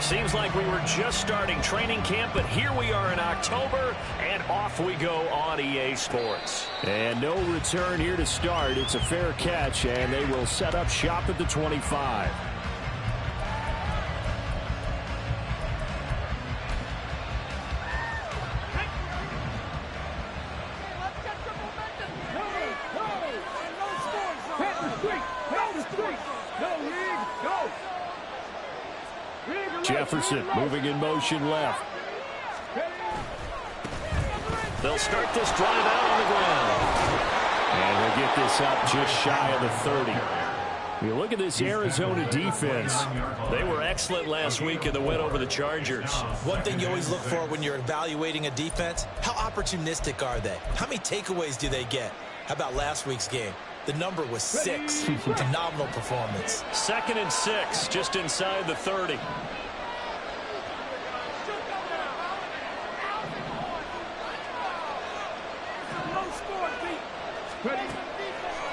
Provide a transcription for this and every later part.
Seems like we were just starting training camp, but here we are in October, and off we go on EA Sports. And no return here to start. It's a fair catch, and they will set up shop at the 25. Jefferson moving in motion left. They'll start this drive out on the ground. And he'll get this up just shy of the 30. You look at this Arizona defense. They were excellent last week in the win over the Chargers. One thing you always look for when you're evaluating a defense, how opportunistic are they? How many takeaways do they get? How about last week's game? The number was 6. Phenomenal performance. 2nd and 6, just inside the 30.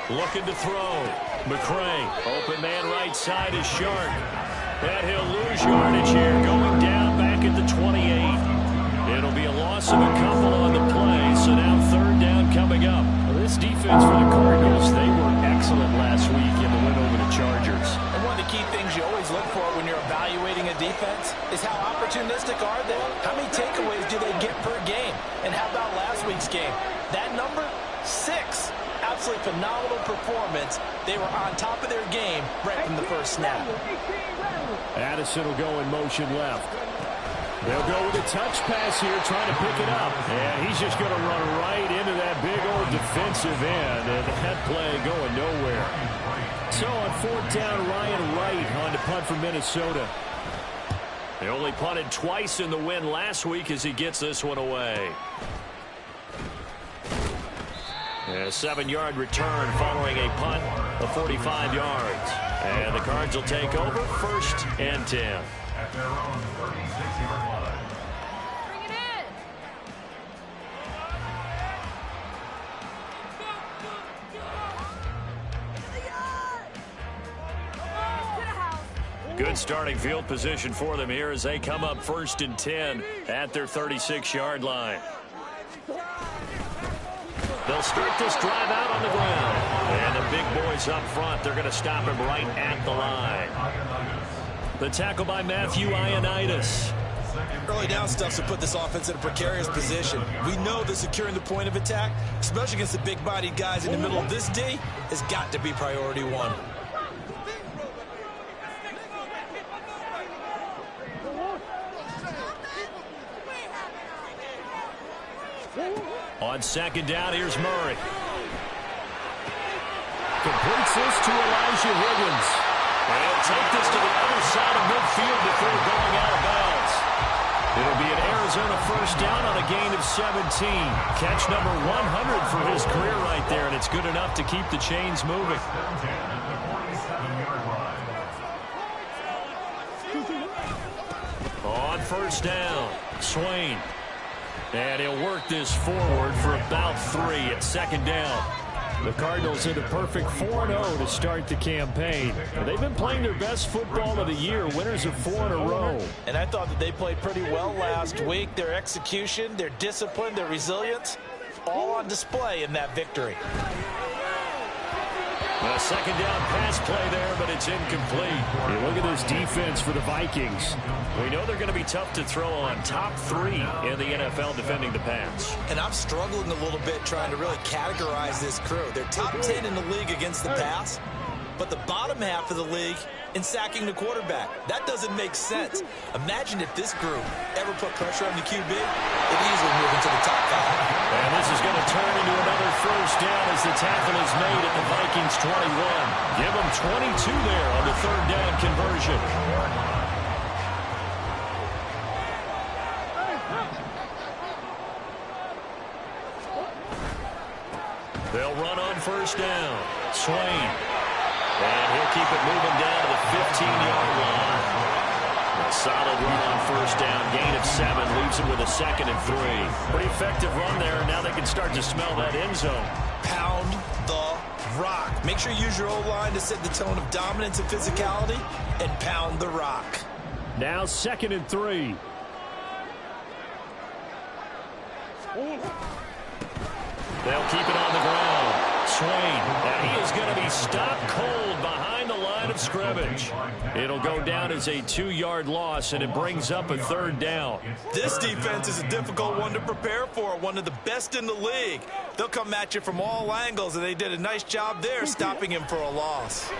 Looking to throw. McCray, open man right side is Shark. And he'll lose yardage here, going down back at the 28. It'll be a loss of a couple on the play, so now 3rd down coming up. Well, this defense for the Cardinals, they were excellent last week in the win over the Chargers. And one of the key things you always look for when you're evaluating a defense is how opportunistic are they? How many takeaways do they get per game? And how about last week's game? That number, 6. Absolutely phenomenal performance. They were on top of their game right from the first snap. Addison will go in motion left. They'll go with a touch pass here, trying to pick it up. And he's just going to run right into that big old defensive end. And that play going nowhere. So on 4th down, Ryan Wright on to punt for Minnesota. They only punted twice in the win last week as he gets this one away. A 7-yard return following a punt of 45 yards. And the Cards will take over 1st and 10. At their own 36-yard line. Bring it in. Good starting field position for them here as they come up 1st and 10 at their 36-yard line. They'll start this drive out on the ground. And the big boys up front, they're going to stop him right at the line. The tackle by Matthew Ioannidis. Early down stuff to put this offense in a precarious position. We know that securing the point of attack, especially against the big-bodied guys in the middle of this D, has got to be priority 1. On 2nd down, here's Murray. Completes this to Elijah Higgins. And he'll take this to the other side of midfield before going out of bounds. It'll be an Arizona 1st down on a gain of 17. Catch number 100 for his career right there, and it's good enough to keep the chains moving. On 1st down, Swain. And he'll work this forward for about 3 at 2nd down. The Cardinals hit a perfect 4-0 to start the campaign. They've been playing their best football of the year, winners of 4 in a row. And I thought that they played pretty well last week. Their execution, their discipline, their resilience, all on display in that victory. A 2nd down pass play there, but it's incomplete. You look at this defense for the Vikings. We know they're going to be tough to throw on. Top 3 in the NFL defending the pass. And I'm struggling a little bit trying to really categorize this crew. They're top 10 in the league against the pass, but the bottom half of the league in sacking the quarterback. That doesn't make sense. Imagine if this group ever put pressure on the QB, it'd easily move into the top 5. And this is going to turn into another 1st down as the tackle is made at the Vikings 21. Give them 22 there on the 3rd down conversion. They'll run on 1st down. Swain. And he'll keep it moving down to the 15-yard line. A solid run on 1st down. Gain of 7 leaves him with a 2nd and 3. Pretty effective run there. Now they can start to smell that end zone. Pound the rock. Make sure you use your O-line to set the tone of dominance and physicality, and pound the rock. Now 2nd and 3. They'll keep it on the ground. Swain, and he is going to be stopped cold behind the line of scrimmage. It'll go down as a 2-yard loss, and it brings up a 3rd down. This defense is a difficult one to prepare for, one of the best in the league. They'll come at you from all angles, and they did a nice job there stopping him for a loss.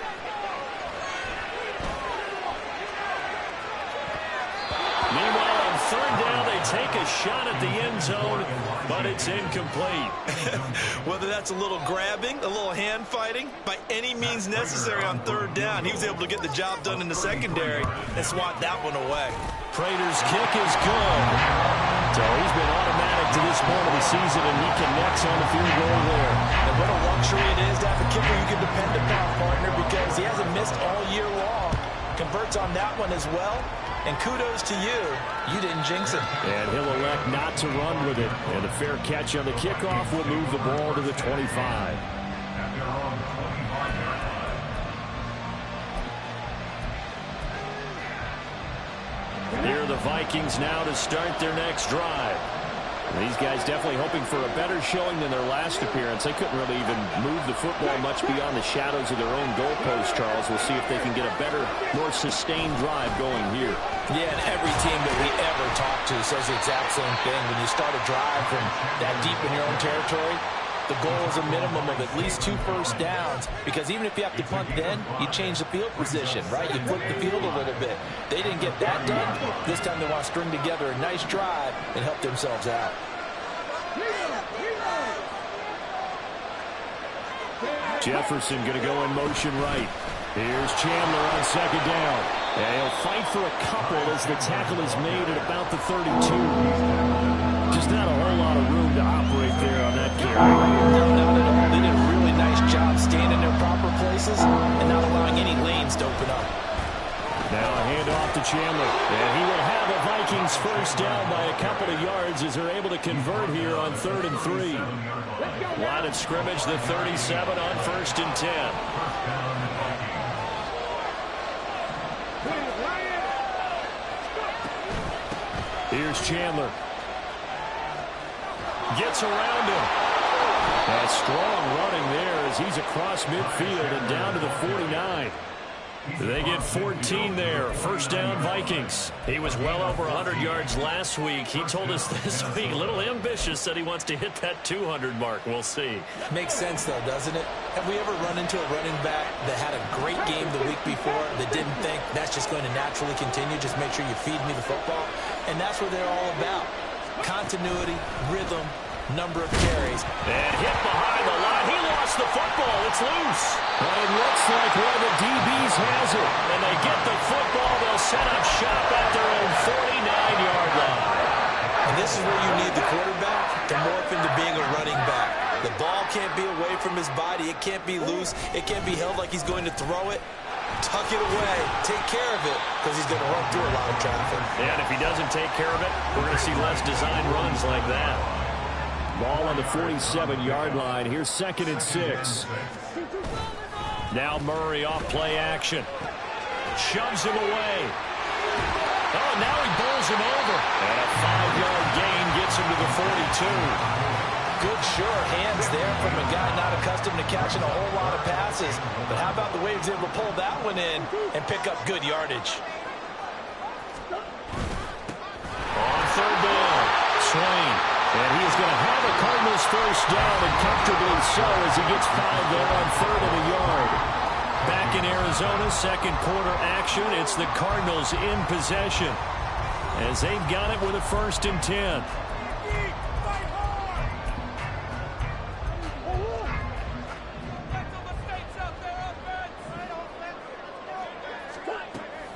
Meanwhile, on 3rd down, they take a shot at the end zone, but it's incomplete. Whether that's a little grabbing, a little hand fighting, by any means necessary on 3rd down, he was able to get the job done in the secondary and swat that one away. Prater's kick is good. So he's been automatic to this point of the season, and he connects on the field goal there. And what a luxury it is to have a kicker you can depend upon, partner, because he hasn't missed all year long. Converts on that one as well. And kudos to you. You didn't jinx him. And he'll elect not to run with it. And a fair catch on the kickoff will move the ball to the 25. Here are the Vikings now to start their next drive. These guys definitely hoping for a better showing than their last appearance. They couldn't really even move the football much beyond the shadows of their own goalpost, Charles. We'll see if they can get a better, more sustained drive going here. Yeah, and every team that we ever talk to says the exact same thing. When you start a drive from that deep in your own territory, the goal is a minimum of at least 2 first downs, because even if you have to punt then, you change the field position, right? You flip the field a little bit. They didn't get that done. This time they want to string together a nice drive and help themselves out. Jefferson going to go in motion right. Here's Chandler on 2nd down. And he'll fight for a couple as the tackle is made at about the 32. Just not a whole lot of room to operate there on that carry. No, not at all. They did a really nice job staying in their proper places and not allowing any lanes to open up. Now a handoff to Chandler. And he will have a Vikings first down by a couple of yards as they're able to convert here on 3rd and 3. Line of scrimmage, the 37 on 1st and 10. Here's Chandler. Gets around him. A strong running there as he's across midfield and down to the 49. They get 14 there. First down, Vikings. He was well over 100 yards last week. He told us this week, a little ambitious, said he wants to hit that 200 mark. We'll see. Makes sense, though, doesn't it? Have we ever run into a running back that had a great game the week before that didn't think that's just going to naturally continue? Just make sure you feed me the football. And that's what they're all about. Continuity, rhythm, number of carries. And hit behind the line. He lost the football. It's loose. But it looks like one of the DBs has it. And they get the football. They'll set up shop at their own 49-yard line. And this is where you need the quarterback to morph into being a running back. The ball can't be away from his body. It can't be loose. It can't be held like he's going to throw it. Tuck it away. Take care of it, because he's going to run through a lot of traffic. And if he doesn't take care of it, we're going to see less design runs like that. Ball on the 47-yard line. Here's 2nd and 6. Now Murray off play action. Shoves him away. Oh, now he bowls him over. And a 5-yard gain gets him to the 42. Good sure hands there from a guy not accustomed to catching a whole lot of passes. But how about the way he was able to pull that one in and pick up good yardage? On 3rd down, Swain. And he is going to have a Cardinals first down, and comfortably so, as he gets 5 there on 3rd and a yard. Back in Arizona, 2nd quarter action. It's the Cardinals in possession as they've got it with a 1st and 10.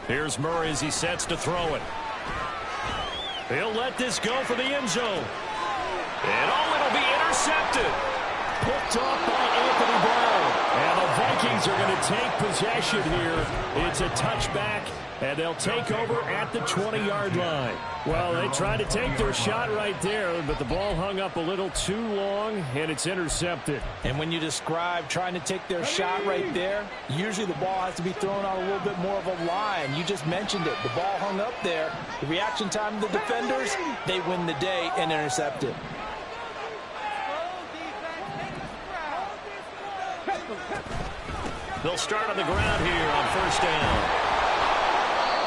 Here's Murray as he sets to throw it. He'll let this go for the end zone. And it'll be intercepted. Picked off by Anthony Brown. And the Vikings are going to take possession here. It's a touchback, and they'll take over at the 20-yard line. Well, they tried to take their shot right there, but the ball hung up a little too long, and it's intercepted. And when you describe trying to take their shot right there, usually the ball has to be thrown on a little bit more of a line. You just mentioned it. The ball hung up there. The reaction time of the defenders, they win the day and intercept it. They'll start on the ground here on first down.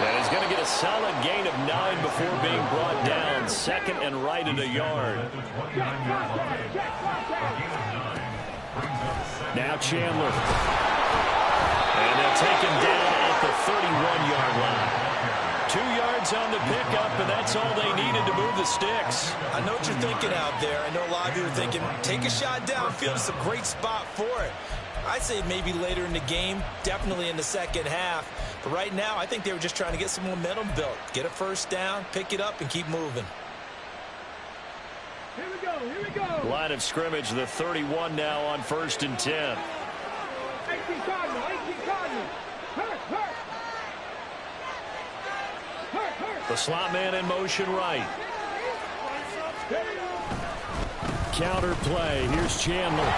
And he's going to get a solid gain of 9 before being brought down. Second and right at a yard. Now Chandler. And they'll take him down at the 31-yard line. 2 yards on the pickup, and that's all they needed to move the sticks. I know what you're thinking out there. I know a lot of you are thinking, take a shot downfield. It's a great spot for it. I'd say maybe later in the game, definitely in the second half. But right now, I think they were just trying to get some momentum built. Get a first down, pick it up, and keep moving. Here we go, here we go. Line of scrimmage, the 31 now on 1st and 10. 18 Cardinal, 18 Cardinal. Hurt. The slot man in motion right. Counter play. Here's Chandler.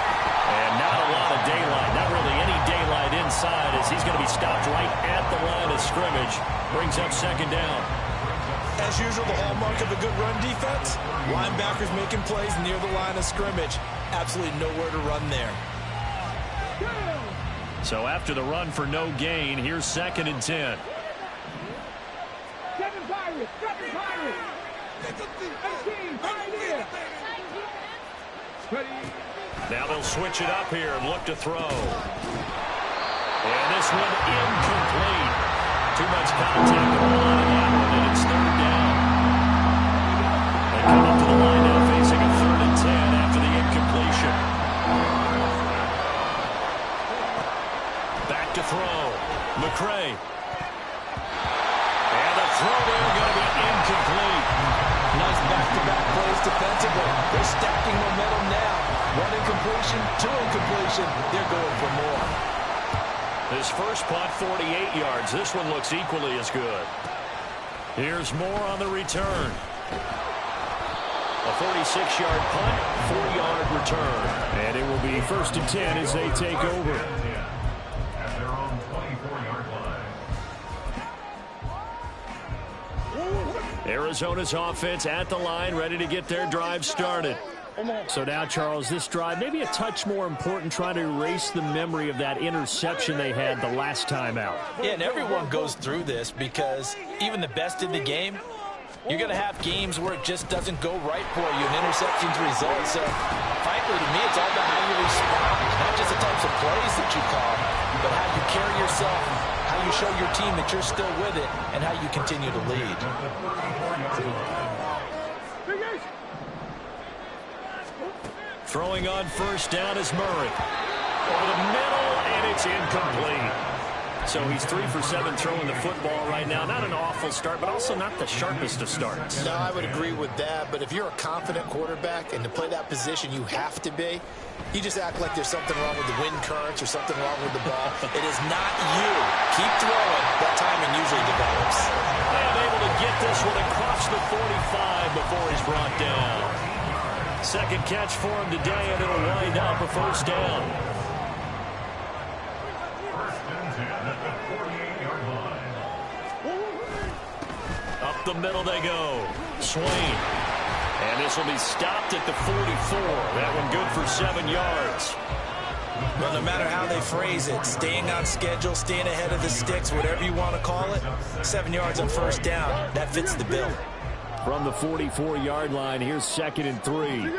And not a lot of daylight. Not really any daylight inside as he's going to be stopped right at the line of scrimmage. Brings up second down. As usual, the hallmark of a good run defense, linebackers making plays near the line of scrimmage. Absolutely nowhere to run there. So after the run for no gain, here's 2nd and 10. 7 Pirates. 18 Pioneer. Now they'll switch it up here and look to throw. And this one incomplete. Too much contact on the line, and it's 3rd down. They come up to the line now facing a 3rd and 10 after the incompletion. Back to throw. McCray. And the throw there going to be incomplete. Nice back-to-back plays defensively. They're stacking momentum now. 1 incompletion, 2 incompletion. They're going for more. His first punt, 48 yards. This one looks equally as good. Here's more on the return. A 46-yard punt, 4-yard return. And it will be 1st and 10 as they take over. At their own 24-yard line. Arizona's offense at the line, ready to get their drive started. So now, Charles, this drive maybe a touch more important, trying to erase the memory of that interception they had the last time out. Yeah, and everyone goes through this because even the best in the game, you're going to have games where it just doesn't go right for you, and interceptions result. So, frankly, to me, it's all about how you respond, not just the types of plays that you call, but how you carry yourself, how you show your team that you're still with it, and how you continue to lead. Throwing on first down is Murray. Over the middle, and it's incomplete. So he's 3 for 7 throwing the football right now. Not an awful start, but also not the sharpest of starts. No, I would agree with that. But if you're a confident quarterback and to play that position you have to be, you just act like there's something wrong with the wind currents or something wrong with the ball. It is not you. Keep throwing. That timing usually develops. And able to get this one across the 45 before he's brought down. Second catch for him today, and it'll wind up a first down. Up the middle they go. Swain. And this will be stopped at the 44. That one good for 7 yards. Well, no matter how they phrase it, staying on schedule, staying ahead of the sticks, whatever you want to call it, 7 yards on first down, that fits the bill. From the 44-yard line, here's 2nd and 3.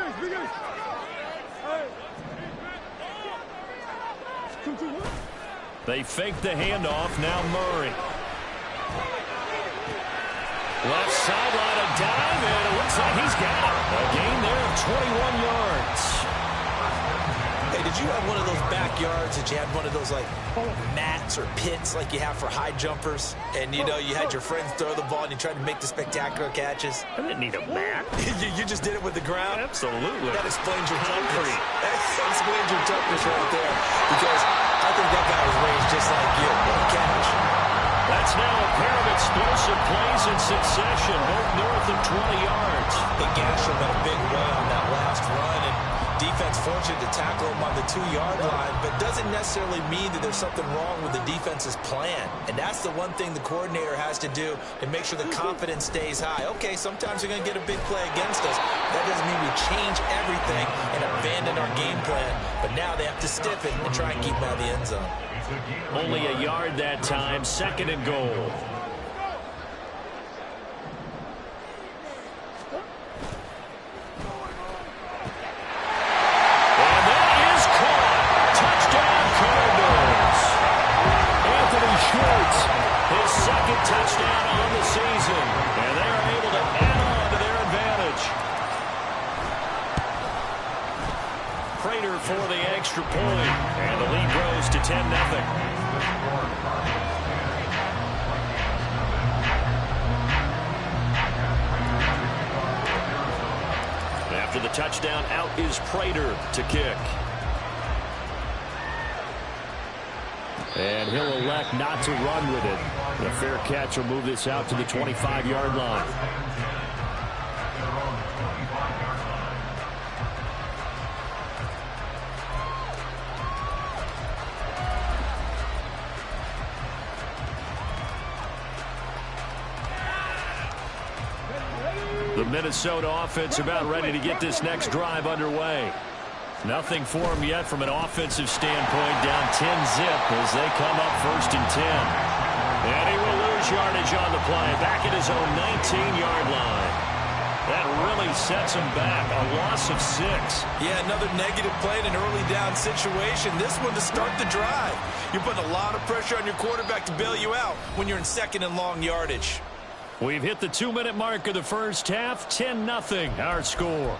They fake the handoff. Now Murray. Left sideline, a dive, and it looks like he's got it. A gain there of 21 yards. Hey, did you have one of those backyards that you had one of those, like, mats or pits like you have for high jumpers? And, you know, you had your friends throw the ball and you tried to make the spectacular catches? I didn't need a mat. you just did it with the ground? Absolutely. That explains your toughness. That explains your toughness right there. Because I think that guy was raised just like you. What a catch. That's now a pair of explosive plays in succession, both north of 20 yards. They gashed him in a big way on that last run, and defense fortunate to tackle him on the 2-yard line, but doesn't necessarily mean that there's something wrong with the defense's plan. And that's the one thing the coordinator has to do to make sure the confidence stays high. Okay, sometimes you're going to get a big play against us. That doesn't mean we change everything and abandon our game plan, but now they have to stiff it and try and keep him out of the end zone. Only a yard that time, 2nd and goal. His second touchdown on the season, and they are able to add on to their advantage. Prater for the extra point, and the lead grows to 10-0. After the touchdown, out is Prater to kick. And he'll elect not to run with it. A fair catch will move this out to the 25-yard line. The Minnesota offense about ready to get this next drive underway. Nothing for him yet from an offensive standpoint, down 10-zip as they come up 1st and 10. And he will lose yardage on the play, back at his own 19-yard line. That really sets him back, a loss of 6. Yeah, another negative play in an early down situation. This one to start the drive. You're putting a lot of pressure on your quarterback to bail you out when you're in 2nd and long yardage. We've hit the 2-minute mark of the first half, 10-0 our score.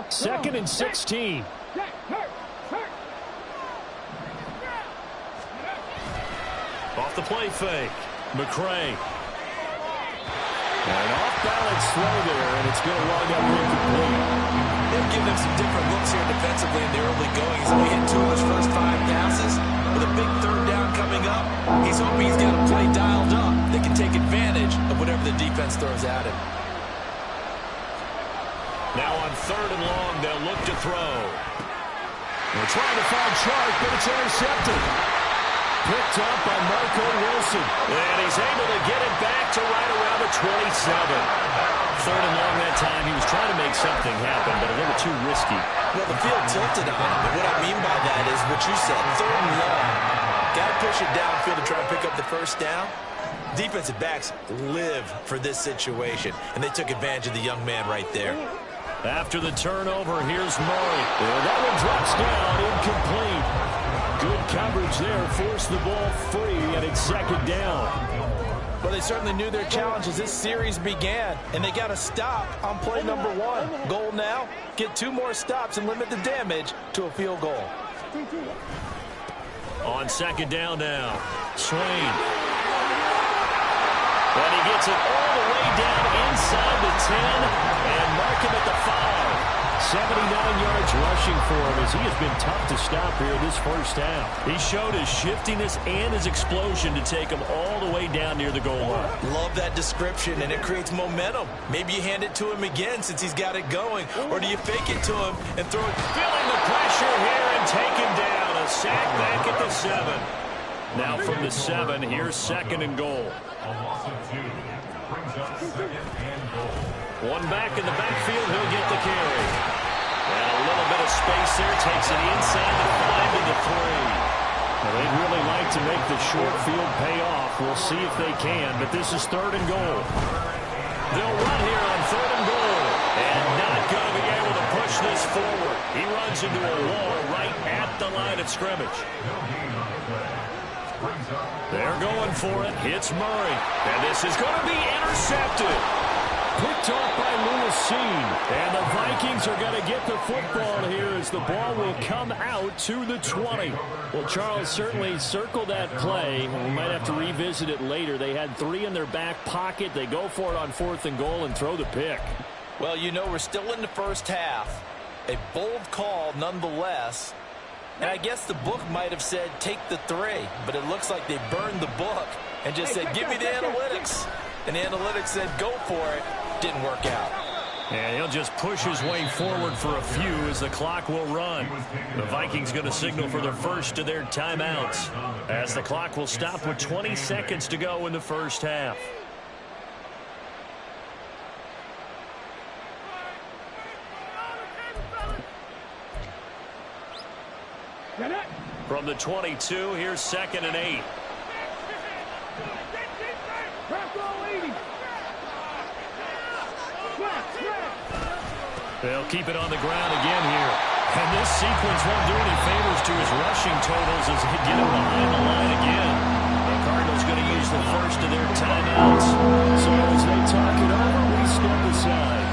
Second and 16. Off the play fake. McCray. An off-balance throw there, and it's going to wind up incomplete. They've given him some different looks here defensively in the early going. He's only hit 2 of his first 5 passes. With a big 3rd down coming up, he's hoping he's got a play dialed up that can take advantage of whatever the defense throws at him. Now on 3rd and long, they'll look to throw. They're trying to find Chark, but it's intercepted. Picked up by Marco Wilson. And he's able to get it back to right around the 27. 3rd and long that time. He was trying to make something happen, but a little too risky. Well, the field tilted on him. And what I mean by that is what you said. 3rd and long. Got to push it downfield to try and pick up the first down. Defensive backs live for this situation, and they took advantage of the young man right there. After the turnover, here's Murray. And that one drops down, incomplete. Good coverage there, forced the ball free, and it's 2nd down. Well, they certainly knew their challenge as this series began, and they got a stop on play number 1. Goal now, get 2 more stops and limit the damage to a field goal. On 2nd down now, Swain. And he gets it all the way down inside the 10 and mark him at the 5. 79 yards rushing for him as he has been tough to stop here this first half. He showed his shiftiness and his explosion to take him all the way down near the goal line. Love that description, and it creates momentum. Maybe you hand it to him again since he's got it going, or do you fake it to him and throw it? Feeling the pressure here and take him down. A sack back at the 7. Now from the 7, here's 2nd and goal. A loss of 2 brings up 2nd and goal. One back in the backfield, he'll get the carry. And a little bit of space there, takes it inside the 5 to the 3. Well, they'd really like to make the short field pay off. We'll see if they can, but this is 3rd and goal. They'll run here on 3rd and goal. And not going to be able to push this forward. He runs into a wall right at the line of scrimmage. They're going for it. Hits Murray. And this is going to be intercepted. Picked off by Lewis scene. And the Vikings are going to get the football here as the ball will come out to the 20. Well, Charles, certainly circle that play. We might have to revisit it later. They had 3 in their back pocket. They go for it on 4th and goal and throw the pick. Well, you know, we're still in the first half. A bold call nonetheless. And I guess the book might have said take the 3, but it looks like they burned the book and just said give me the analytics. And the analytics said go for it. Didn't work out. And he'll just push his way forward for a few as the clock will run. The Vikings going to signal for their first of their timeouts as the clock will stop with 20 seconds to go in the first half. From the 22, here's 2nd and 8. They'll keep it on the ground again here. And this sequence won't do any favors to his rushing totals as they get him behind the line again. The Cardinals going to use the first of their timeouts. So as they talk it over, we step aside.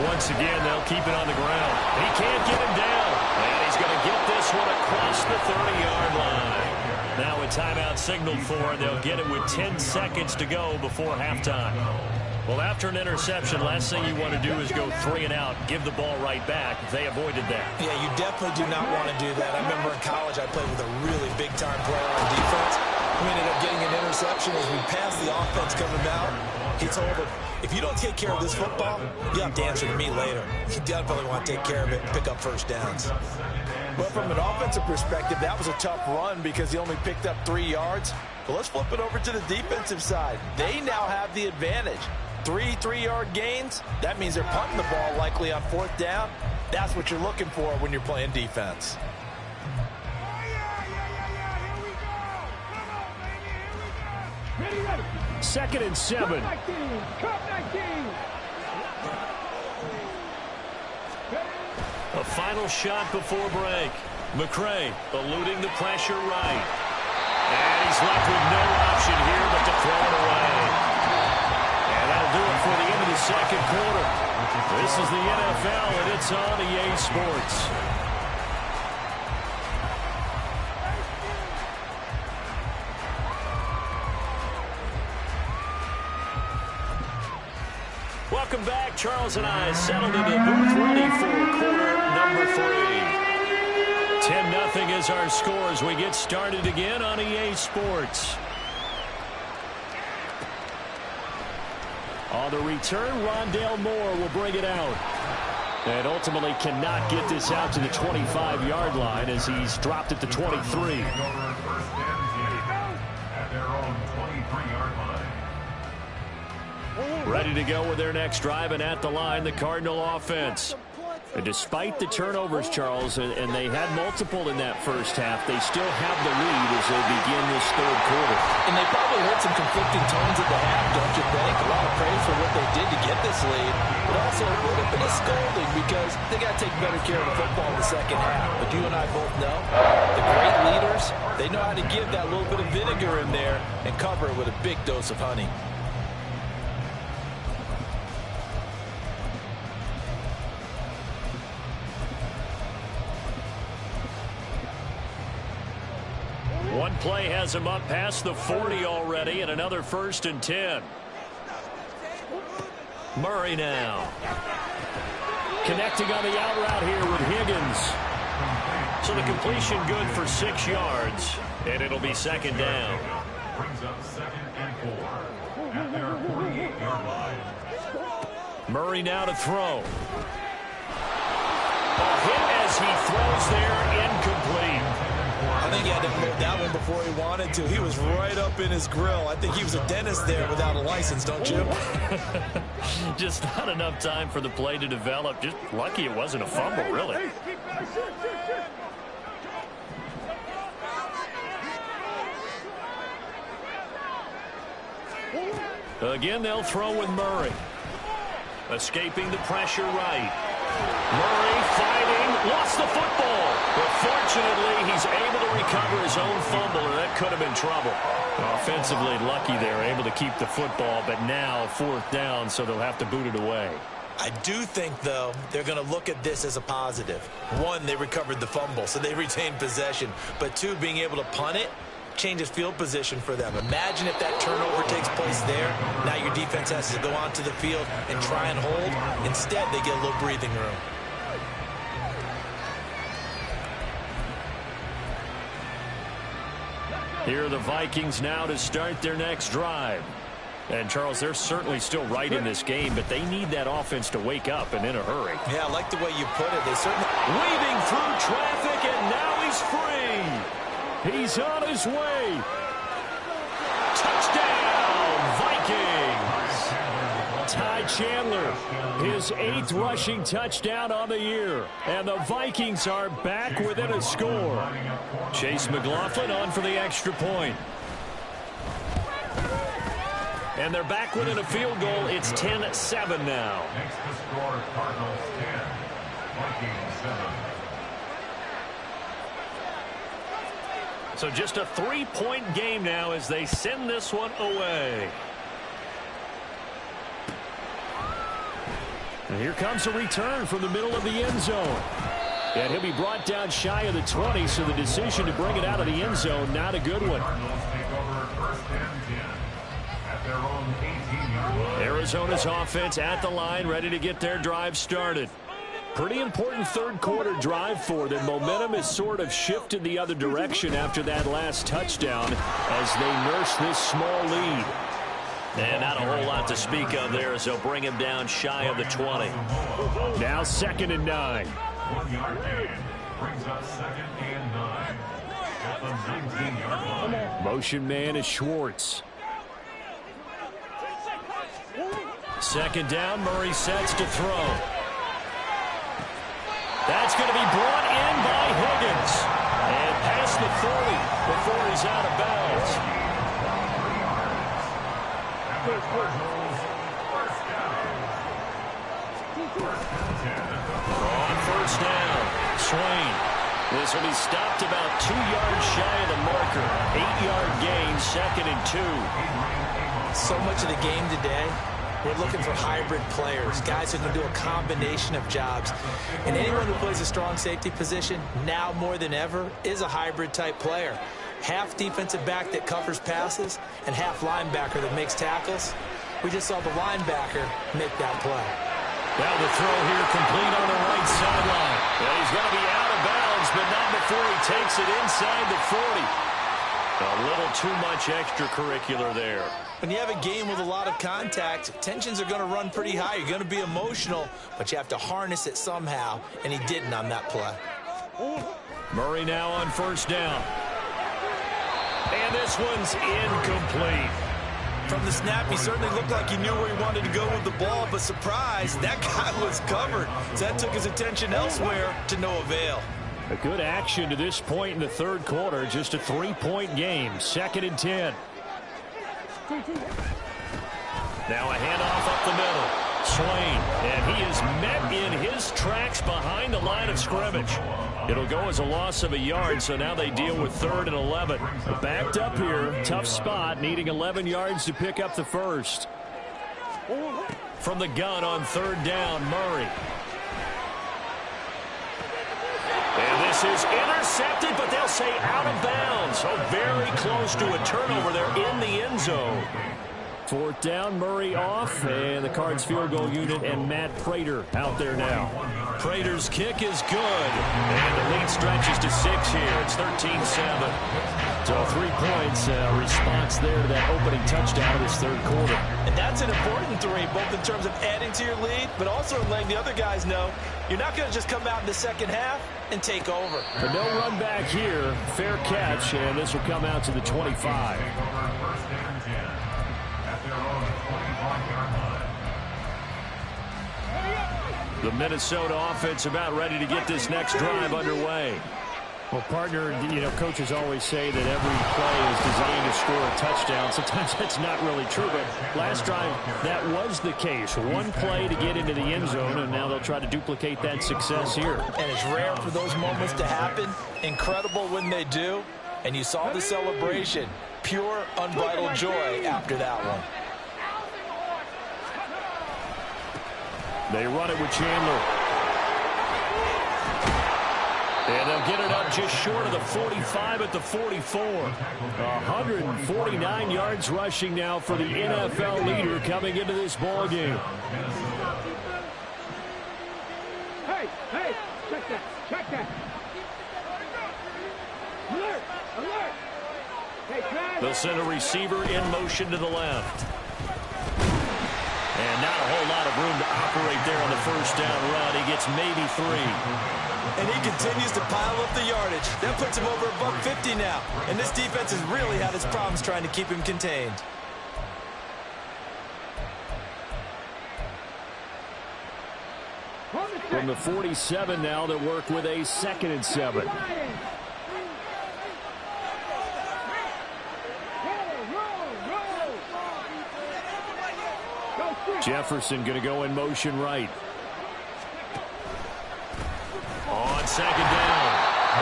Once again, they'll keep it on the ground. He can't get him down. And he's going to get this one across the 30-yard line. Now a timeout signaled for, and they'll get it with 10 seconds to go before halftime. Well, after an interception, last thing you want to do is go 3 and out, give the ball right back. They avoided that. Yeah, you definitely do not want to do that. I remember in college I played with a really big-time player on defense. We ended up getting an interception as we passed the offense coming out. He told him, if you don't take care of this football, you have to answer to me later. You definitely want to take care of it and pick up first downs. Well, from an offensive perspective, that was a tough run because he only picked up 3 yards. But let's flip it over to the defensive side. They now have the advantage. 3 3-yard gains. That means they're punting the ball likely on 4th down. That's what you're looking for when you're playing defense. Second and 7. A final shot before break. McCray eluding the pressure right. And he's left with no option here but to throw it away. And that'll do it for the end of the second quarter. This is the NFL, and it's on EA Sports. Welcome back. Charles and I settled into the booth ready for quarter number 3. 10-0 is our score as we get started again on EA Sports. On the return, Rondale Moore will bring it out. And ultimately cannot get this out to the 25-yard line as he's dropped at the 23. Ready to go with their next drive, and at the line, the Cardinal offense. And despite the turnovers, Charles, and they had multiple in that first half, they still have the lead as they begin this third quarter. And they probably heard some conflicting tones at the half, don't you think? A lot of praise for what they did to get this lead, but also a little bit of scolding because they got to take better care of the football in the second half. But you and I both know the great leaders, they know how to give that little bit of vinegar in there and cover it with a big dose of honey. One play has him up past the 40 already, and another 1st and 10. Murray now. Connecting on the out route here with Higgins. So the completion good for 6 yards, and it'll be 2nd down. Brings up 2nd and 4 at their 48-yard line. Murray now to throw. A hit as he throws there, incomplete. I think he had to move that one before he wanted to. He was right up in his grill. I think he was a dentist there without a license, don't you? Just not enough time for the play to develop. Just lucky it wasn't a fumble, really. Again, they'll throw with Murray. Escaping the pressure right. Murray fighting, lost the football. But fortunately, he's able to recover his own fumble, and that could have been trouble. Offensively lucky they're able to keep the football, but now 4th down, so they'll have to boot it away. I do think, though, they're going to look at this as a positive. 1, they recovered the fumble, so they retained possession. But 2, being able to punt it changes field position for them. Imagine if that turnover takes place there. Now your defense has to go onto the field and try and hold. Instead, they get a little breathing room. Here are the Vikings now to start their next drive. And, Charles, they're certainly still right in this game, but they need that offense to wake up and in a hurry. Yeah, I like the way you put it. They certainly... Weaving through traffic, and now he's free. He's on his way. Touchdown, Vikings. Ty Chandler, his 8th rushing touchdown on the year. And the Vikings are back within a score. Chase McLaughlin on for the extra point. And they're back within a field goal. It's 10-7 now. Next to score, Cardinals 10, Vikings 7. So just a 3-point game now as they send this one away. And here comes a return from the middle of the end zone. And he'll be brought down shy of the 20, so the decision to bring it out of the end zone, not a good one. Cardinals take over 1st and 10 at their own 18-yard line. Arizona's offense at the line, ready to get their drive started. Pretty important 3rd quarter drive for them. Momentum has sort of shifted the other direction after that last touchdown as they nurse this small lead. And not a whole lot to speak of there as they'll bring him down shy of the 20. Now 2nd and 9. 1-yard gain brings up 2nd and 9 at the 19-yard line. Motion man is Schwartz. 2nd down, Murray sets to throw. That's going to be brought in by Higgins. And past the 40 before he's out of bounds. On 1st down, Swain. This will be stopped about 2 yards shy of the marker. 8-yard gain, 2nd and 2. So much of the game today, we're looking for hybrid players, guys who can do a combination of jobs. And anyone who plays a strong safety position, now more than ever, is a hybrid-type player. Half defensive back that covers passes and half linebacker that makes tackles. We just saw the linebacker make that play. Now the throw here complete on the right sideline. Well, he's going to be out of bounds, but not before he takes it inside the 40. A little too much extracurricular there. When you have a game with a lot of contact, tensions are going to run pretty high. You're going to be emotional, but you have to harness it somehow, and he didn't on that play. Murray now on 1st down. And this one's incomplete. From the snap, he certainly looked like he knew where he wanted to go with the ball, but surprise, that guy was covered. So that took his attention elsewhere to no avail. A good action to this point in the 3rd quarter. Just a 3-point game. 2nd and 10. Now a handoff up the middle. Swain, and he is met in his tracks behind the line of scrimmage. It'll go as a loss of a yard, so now they deal with 3rd and 11. Backed up here, tough spot, needing 11 yards to pick up the first. From the gun on 3rd down, Murray. And this is intercepted, but they'll say out of bounds. So very close to a turnover there in the end zone. 4th down, Murray off, and the Cards field goal unit and Matt Prater out there now. Prater's kick is good, and the lead stretches to 6 here. It's 13-7. So 3 points, response there to that opening touchdown of this 3rd quarter. And that's an important 3, both in terms of adding to your lead, but also letting the other guys know you're not going to just come out in the 2nd half and take over. But no run back here. Fair catch, and this will come out to the 25. The Minnesota offense about ready to get this next drive underway. Well, partner, you know, coaches always say that every play is designed to score a touchdown. Sometimes that's not really true, but last drive, that was the case. One play to get into the end zone, and now they'll try to duplicate that success here. And it's rare for those moments to happen. Incredible when they do. And you saw the celebration. pure, unbridled joy after that one. They run it with Chandler. And they'll get it up just short of the 45 at the 44. 149 yards rushing now for the NFL leader coming into this ball game. Hey, check that. Alert, alert. Hey, They'll send a receiver in motion to the left. And not a whole lot of room to operate there on the first down run. He gets maybe 3. And he continues to pile up the yardage. That puts him over $150 now. And this defense has really had its problems trying to keep him contained. From the 47 now, they work with a 2nd and 7. Jefferson going to go in motion right. On 2nd down,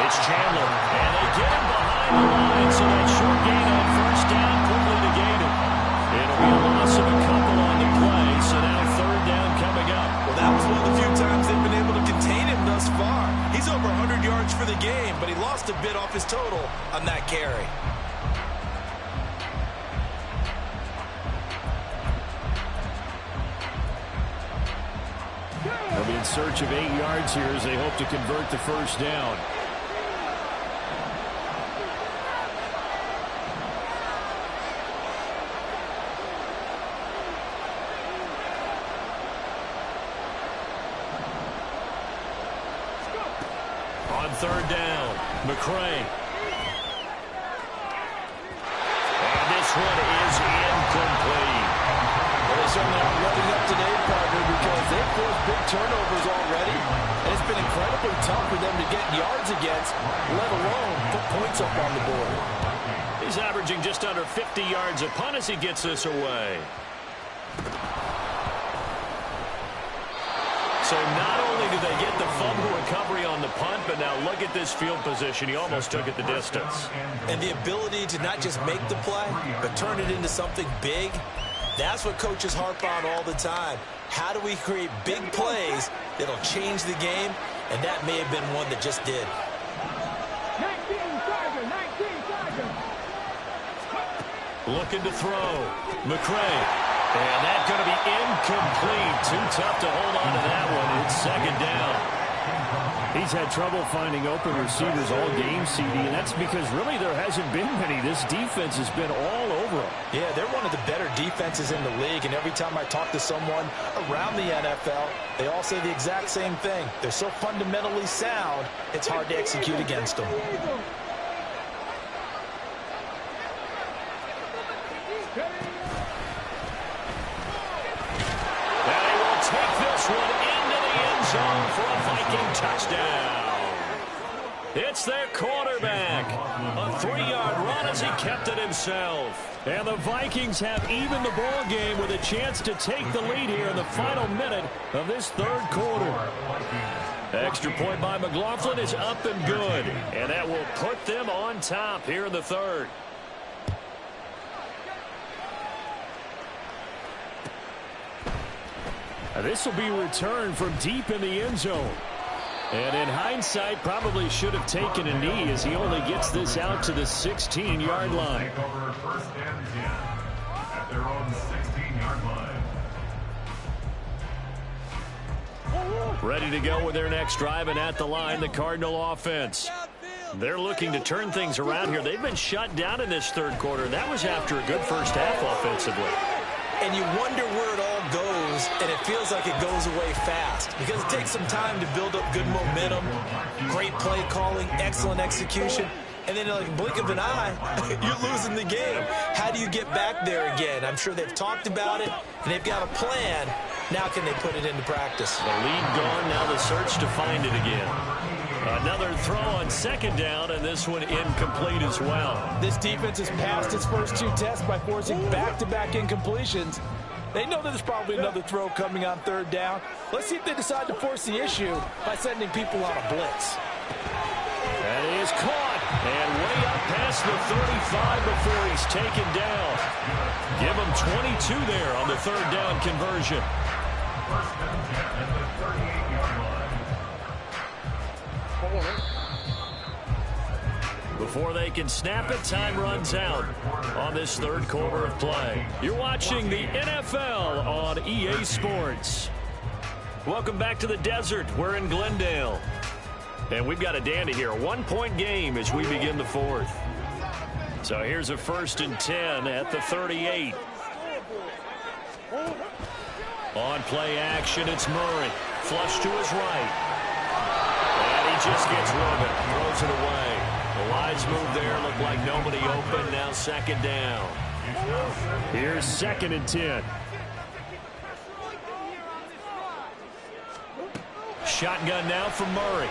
it's Chandler. And they get him behind the line, so that short gain on first down quickly negated. It'll be a loss of a couple on the play, so now 3rd down coming up. Well, that was one of the few times they've been able to contain him thus far. He's over 100 yards for the game, but he lost a bit off his total on that carry. They'll be in search of 8 yards here as they hope to convert the first down. On 3rd down, McCray. And this one is incomplete. Well, they certainly aren't letting up today, partner, because they've forced big turnovers already, and it's been incredibly tough for them to get yards against, let alone put points up on the board. He's averaging just under 50 yards a punt as he gets this away. So not only do they get the fumble recovery on the punt, but now look at this field position. He almost took it the distance. And the ability to not just make the play, but turn it into something big, that's what coaches harp on all the time. How do we create big plays that'll change the game? And that may have been one that just did. 19 Tiger. Looking to throw. McCray. And that's going to be incomplete. Too tough to hold on to that one. It's 2nd down. He's had trouble finding open receivers all game, CD, and that's because really there hasn't been many. This defense has been all over him. Yeah, they're one of the better defenses in the league, and every time I talk to someone around the NFL, they all say the exact same thing. They're so fundamentally sound, it's hard to execute against them. Take this one into the end zone for a Viking touchdown. It's their quarterback. A 3-yard run as he kept it himself. And the Vikings have even the ball game with a chance to take the lead here in the final minute of this 3rd quarter. Extra point by McLaughlin is up and good. And that will put them on top here in the 3rd. This will be returned from deep in the end zone. And in hindsight, probably should have taken a knee as he only gets this out to the 16-yard line. Take over 1st and 10 at their own 16-yard line. Ready to go with their next drive, and at the line, the Cardinal offense. They're looking to turn things around here. They've been shut down in this 3rd quarter. That was after a good first half offensively. And you wonder where it all goes, and it feels like it goes away fast because it takes some time to build up good momentum, great play calling, excellent execution, and then like a blink of an eye, you're losing the game. How do you get back there again? I'm sure they've talked about it, and they've got a plan. Now can they put it into practice? The lead gone, now the search to find it again. Another throw on 2nd down, and this one incomplete as well. This defense has passed its first 2 tests by forcing back-to-back incompletions. They know there's probably another throw coming on 3rd down. Let's see if they decide to force the issue by sending people on a blitz. That is caught, and way up past the 35 before he's taken down. Give him 22 there on the third down conversion. First and 10 at the 38-yard line. Before they can snap it, time runs out on this third quarter of play. You're watching the NFL on EA Sports. Welcome back to the desert. We're in Glendale. And we've got a dandy here. A 1-point game as we begin the fourth. So here's a 1st and 10 at the 38. On play action, it's Murray. Flush to his right. And he just gets rubbing. Throws it away. The lines move there. Look like nobody open. Now 2nd down. Here's 2nd and 10. Shotgun now from Murray.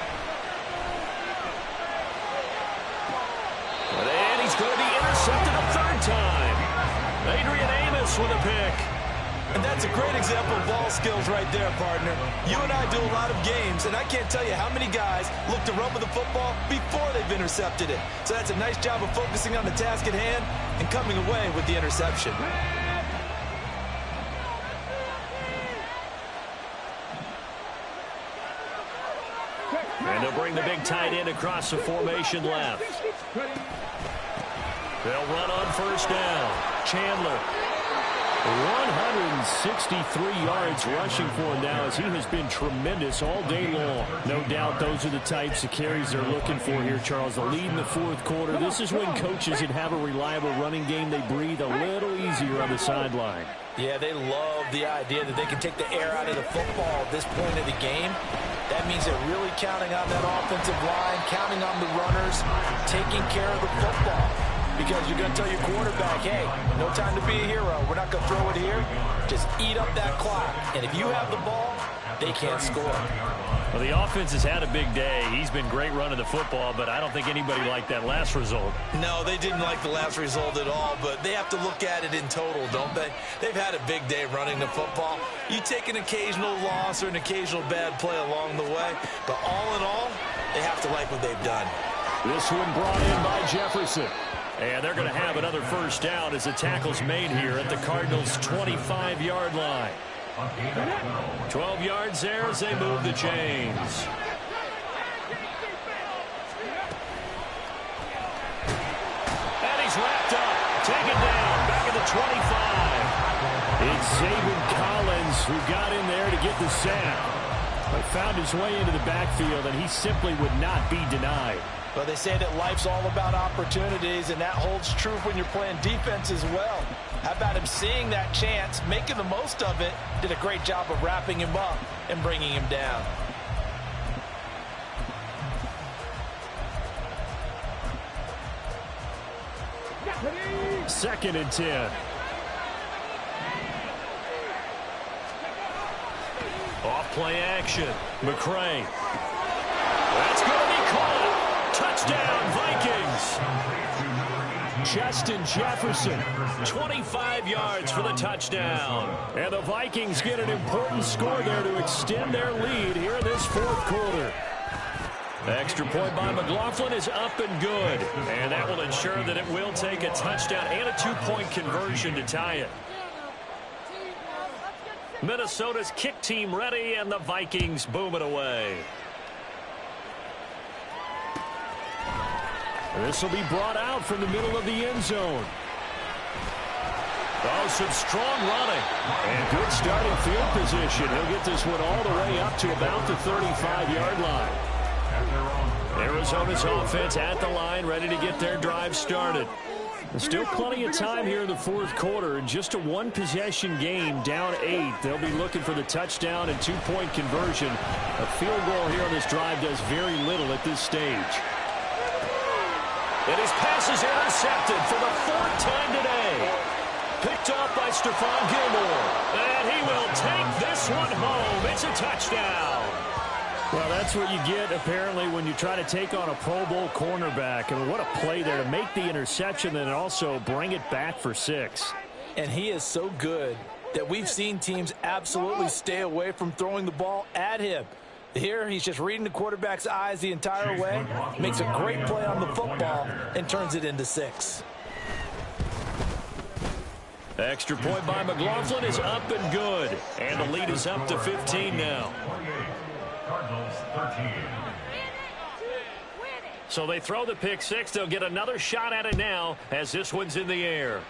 And he's going to be intercepted a 3rd time. Adrian Amos with a pick. And that's a great example of ball skills right there, partner. You and I do a lot of games, and I can't tell you how many guys look to run with the football before they've intercepted it. So that's a nice job of focusing on the task at hand and coming away with the interception. And they'll bring the big tight end across the formation left. They'll run on 1st down. Chandler. 163 yards rushing for him now as he has been tremendous all day long. No doubt those are the types of carries they're looking for here, Charles. The lead in the 4th quarter. This is when coaches that have a reliable running game, they breathe a little easier on the sideline. Yeah, they love the idea that they can take the air out of the football at this point of the game. That means they're really counting on that offensive line, counting on the runners, taking care of the football. Because you're going to tell your quarterback, hey, no time to be a hero. We're not going to throw it here. Just eat up that clock. And if you have the ball, they can't score. Well, the offense has had a big day. He's been great running the football, but I don't think anybody liked that last result. No, they didn't like the last result at all, but they have to look at it in total, don't they? They've had a big day running the football. You take an occasional loss or an occasional bad play along the way, but all in all, they have to like what they've done. This one brought in by Jefferson. And they're going to have another 1st down as the tackle's made here at the Cardinals' 25-yard line. 12 yards there as they move the chains. And he's wrapped up. Taken down. Back at the 25. It's Zaven Collins who got in there to get the sack. But found his way into the backfield, and he simply would not be denied. Well, they say that life's all about opportunities, and that holds true when you're playing defense as well. How about him seeing that chance, making the most of it, did a great job of wrapping him up and bringing him down. Second and 10. Off play action. McCray. That's going to be caught. Touchdown, Vikings. Justin Jefferson, 25 yards for the touchdown. And the Vikings get an important score there to extend their lead here in this 4th quarter. Extra point by McLaughlin is up and good. And that will ensure that it will take a touchdown and a 2-point conversion to tie it. Minnesota's kick team ready, and the Vikings boom it away. This will be brought out from the middle of the end zone. Oh, some strong running. And good starting field position. He'll get this one all the way up to about the 35-yard line. Arizona's offense at the line, ready to get their drive started. There's still plenty of time here in the 4th quarter. Just a 1-possession game, down 8. They'll be looking for the touchdown and 2-point conversion. A field goal here on this drive does very little at this stage. And his pass is intercepted for the 4th time today. Picked up by Stephon Gilmore. And he will take this one home. It's a touchdown. Well, that's what you get, apparently, when you try to take on a Pro Bowl cornerback. I mean, what a play there to make the interception and also bring it back for 6. And he is so good that we've seen teams absolutely stay away from throwing the ball at him. Here, he's just reading the quarterback's eyes the entire way, makes a great play on the football, and turns it into 6. Extra point by McLaughlin is up and good. And the lead is up to 15 now. Cardinals 13. So they throw the pick 6. They'll get another shot at it now as this one's in the air.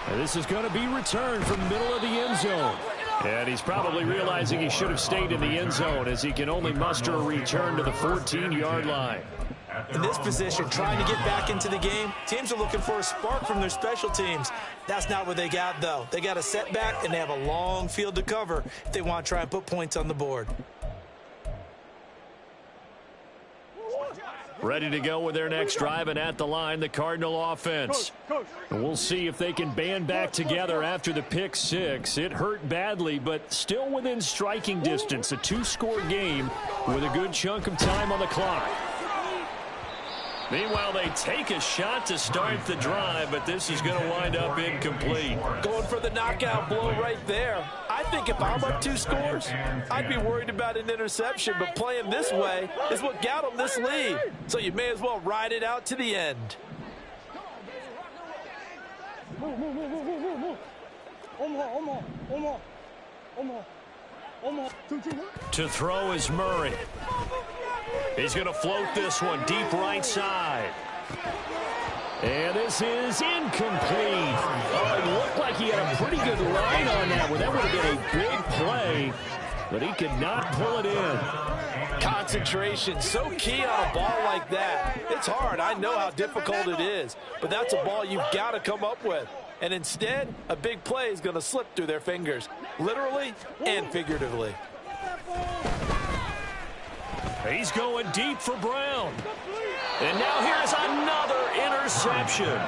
And this is going to be returned from the middle of the end zone. And he's probably realizing he should have stayed in the end zone as he can only muster a return to the 14-yard line. In this position, trying to get back into the game, teams are looking for a spark from their special teams. That's not what they got, though. They got a setback, and they have a long field to cover if they want to try and put points on the board. Ready to go with their next drive, and at the line, the Cardinal offense. And we'll see if they can band back together after the pick 6. It hurt badly, but still within striking distance. A 2-score game with a good chunk of time on the clock. Meanwhile, they take a shot to start the drive, but this is going to wind up incomplete. Going for the knockout blow right there. I think if I'm up 2 scores, I'd be worried about an interception, but playing this way is what got them this lead. So you may as well ride it out to the end. To throw is Murray. He's going to float this one deep right side. And this is incomplete. Oh, it looked like he had a pretty good line on that one. That would have been a big play, but he could not pull it in. Concentration, so key on a ball like that. It's hard. I know how difficult it is, but that's a ball you've got to come up with. And instead, a big play is going to slip through their fingers, literally and figuratively. He's going deep for Brown. And now here's another interception.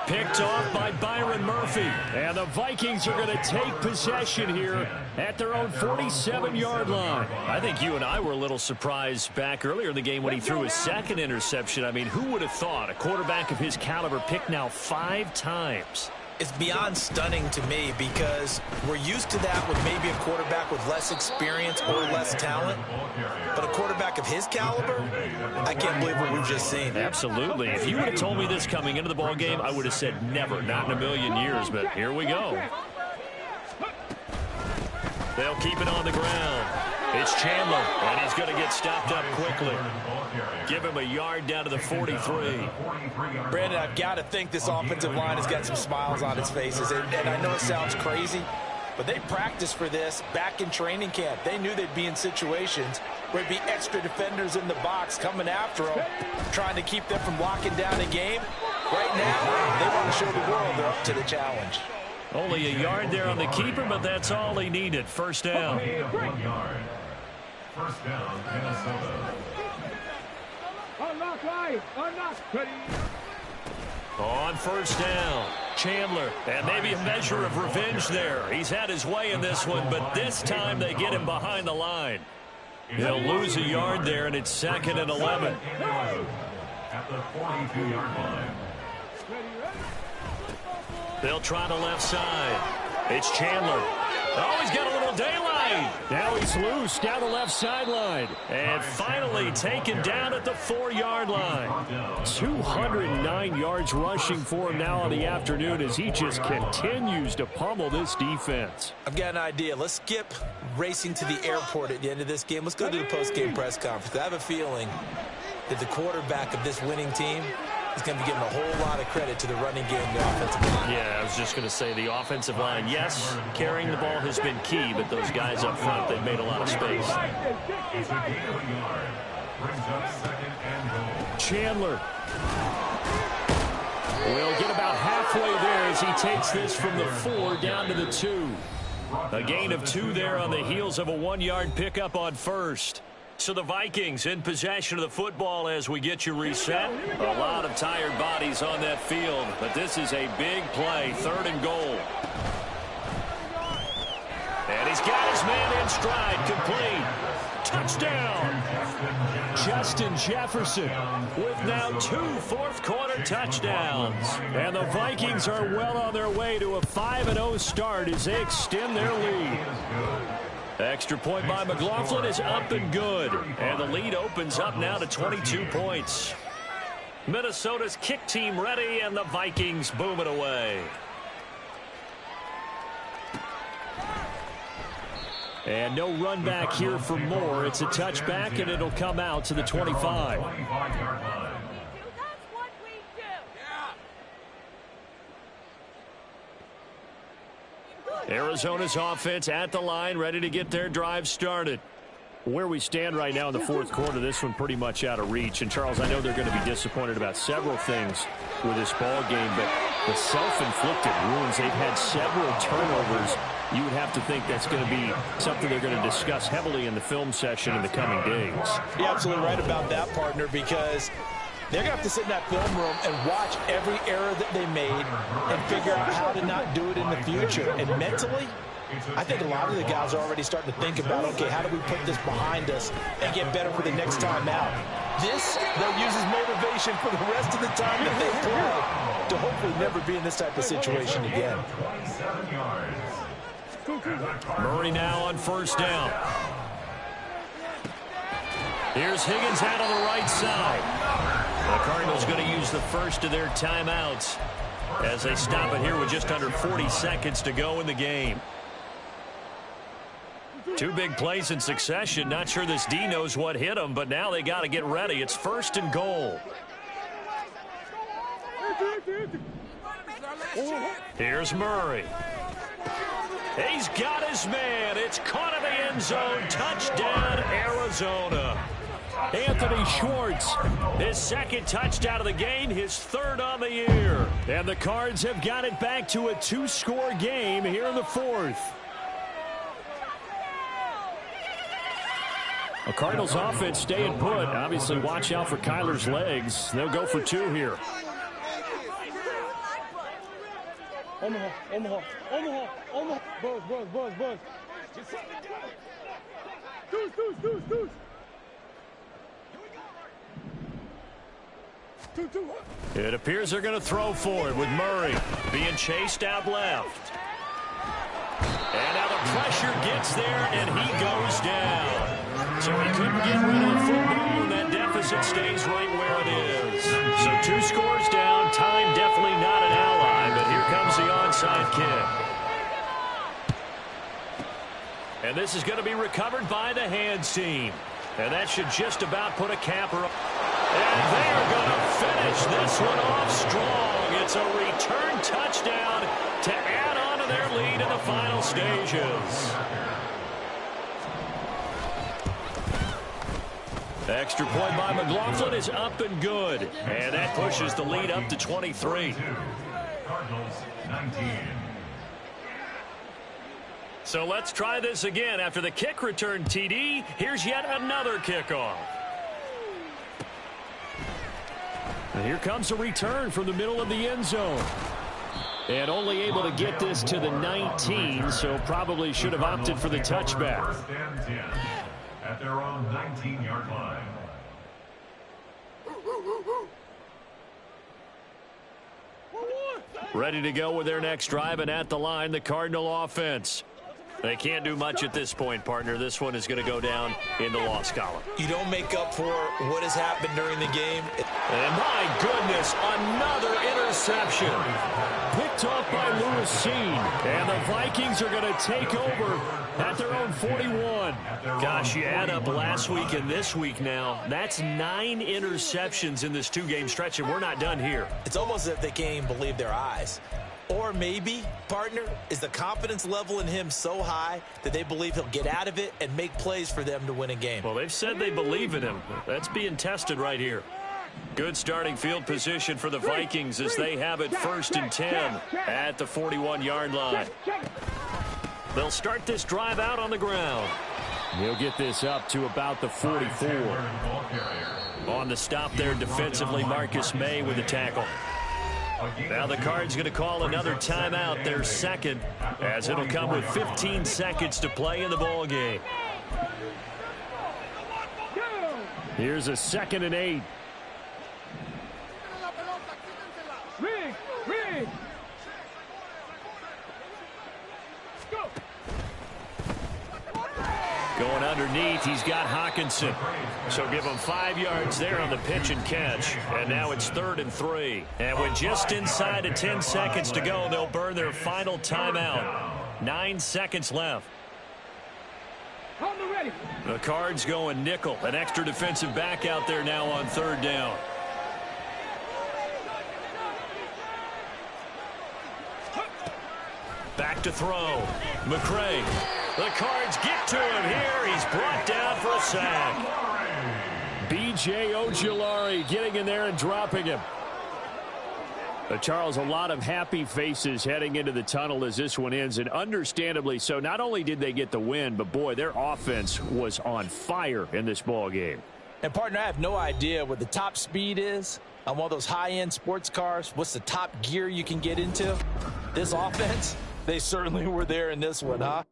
Picked off by Byron Murphy. And the Vikings are going to take possession here at their own 47-yard line. I think you and I were a little surprised back earlier in the game when he threw his second interception. I mean, who would have thought a quarterback of his caliber picked now 5 times? It's beyond stunning to me because we're used to that with maybe a quarterback with less experience or less talent. But a quarterback of his caliber, I can't believe what we've just seen. Absolutely. If you would have told me this coming into the ball game, I would have said never, not in a million years. But here we go. They'll keep it on the ground. It's Chandler, and he's going to get stopped up quickly. Give him a yard down to the 43. Brandon, I've got to think this offensive line has got some smiles on its faces. And I know it sounds crazy, but they practiced for this back in training camp. They knew they'd be in situations where there'd be extra defenders in the box coming after them, trying to keep them from locking down a game. Right now, they want to show the world they're up to the challenge. Only a yard there on the keeper, but that's all he needed. First down. 1 yard. First down, Minnesota. Unlock line. Unlock. Ready. On first down, Chandler, and maybe a measure of revenge there. He's had his way in this one, but this time they get him behind the line. He'll lose a yard there, and it's 2nd and 11. At the 42-yard line. They'll try the left side. It's Chandler. Oh, he's got a little daylight. Now he's loose down the left sideline. And finally taken down at the 4-yard line. 209 yards rushing for him now on the afternoon as he just continues to pummel this defense. I've got an idea. Let's skip racing to the airport at the end of this game. Let's go to the post-game press conference. I have a feeling that the quarterback of this winning team is going to be giving a whole lot of credit to the running game and the offensive line. Yeah, I was just going to say the offensive line, yes, carrying the ball has been key, but those guys up front, they've made a lot of space. It's a gain of a yard. Brings up 2nd and goal. Chandler will get about halfway there as he takes this from the 4 down to the 2. A gain of 2 there on the heels of a 1-yard pickup on first. So the Vikings in possession of the football as we get you reset. A lot of tired bodies on that field, but this is a big play, 3rd and goal. And he's got his man in stride, complete. Touchdown. Justin Jefferson with now 2 fourth-quarter touchdowns. And the Vikings are well on their way to a 5-0 start as they extend their lead. Extra point by McLaughlin is up and good. And the lead opens up now to 22 points. Minnesota's kick team ready, and the Vikings boom it away. And no run back here for Moore. It's a touchback, and it'll come out to the 25. Arizona's offense at the line, ready to get their drive started. Where we stand right now in the fourth quarter, this one pretty much out of reach. And, Charles, I know they're going to be disappointed about several things with this ball game, but the self-inflicted wounds, they've had several turnovers. You would have to think that's going to be something they're going to discuss heavily in the film session in the coming days. You're absolutely right about that, partner, because they're going to have to sit in that film room and watch every error that they made and figure out how to not do it in the future. And mentally, I think a lot of the guys are already starting to think about, okay, how do we put this behind us and get better for the next time out? This, they'll use as motivation for the rest of the time that they play to hopefully never be in this type of situation again. Murray now on first down. Here's Higgins out on the right side. The Cardinals going to use the first of their timeouts as they stop it here with just under 40 seconds to go in the game. 2 big plays in succession. Not sure this D knows what hit them, but now they got to get ready. It's first and goal. Here's Murray. He's got his man. It's caught in the end zone. Touchdown, Arizona. Anthony Schwartz, his second touchdown of the game, his third on the year. And the Cards have got it back to a 2-score game here in the fourth. The Cardinals offense staying put. Obviously, watch out for Kyler's legs. They'll go for 2 here. Omaha, Omaha, Omaha, Omaha. Buzz. Deuce. It appears they're going to throw for it with Murray being chased out left. And now the pressure gets there, and he goes down. So he couldn't get rid of the football, and that deficit stays right where it is. So 2 scores down. Time definitely not an ally, but here comes the onside kick. And this is going to be recovered by the hands team. And that should just about put a capper on. And they're going to finish this one off strong. It's a return touchdown to add on to their lead in the final stages. Extra point by McLaughlin is up and good. And that pushes the lead up to 23. Cardinals 19. So let's try this again. After the kick return TD, here's yet another kickoff. And here comes a return from the middle of the end zone. And only able to get this to the 19, so probably should have opted for the touchback. First and 10 at their own 19-yard line. Ready to go with their next drive, and at the line, the Cardinal offense. They can't do much at this point, partner. This one is going to go down in the loss column. You don't make up for what has happened during the game. And my goodness, another interception. Picked off by Lewis Cine. And the Vikings are going to take over at their own 41. Gosh, you add up last week and this week now. That's 9 interceptions in this 2-game stretch, and we're not done here. It's almost as if they can't even believe their eyes. Or maybe, partner, is the confidence level in him so high that they believe he'll get out of it and make plays for them to win a game. Well, they've said they believe in him. That's being tested right here. Good starting field position for the Vikings as they have it first and 10 at the 41-yard line. They'll start this drive out on the ground. He'll get this up to about the 44. On the stop there defensively, Marcus May with the tackle. Now the Cards going to call another timeout, their second, as it'll come with 15 seconds to play in the ball game. Here's a 2nd and 8. Rig! Go! Going underneath, he's got Hockenson. So give him 5 yards there on the pitch and catch. And now it's 3rd and 3. And with just inside of 10 seconds to go, they'll burn their final timeout. 9 seconds left. Ready. The Cards going nickel. An extra defensive back out there now on 3rd down. Back to throw. McCray. The Cards get to him here. He's brought down for a sack. B.J. Ojulari getting in there and dropping him. Charles, a lot of happy faces heading into the tunnel as this one ends, and understandably so. Not only did they get the win, but, boy, their offense was on fire in this ball game. And, partner, I have no idea what the top speed is on one of those high-end sports cars. What's the top gear you can get into? This offense, they certainly were there in this one, huh?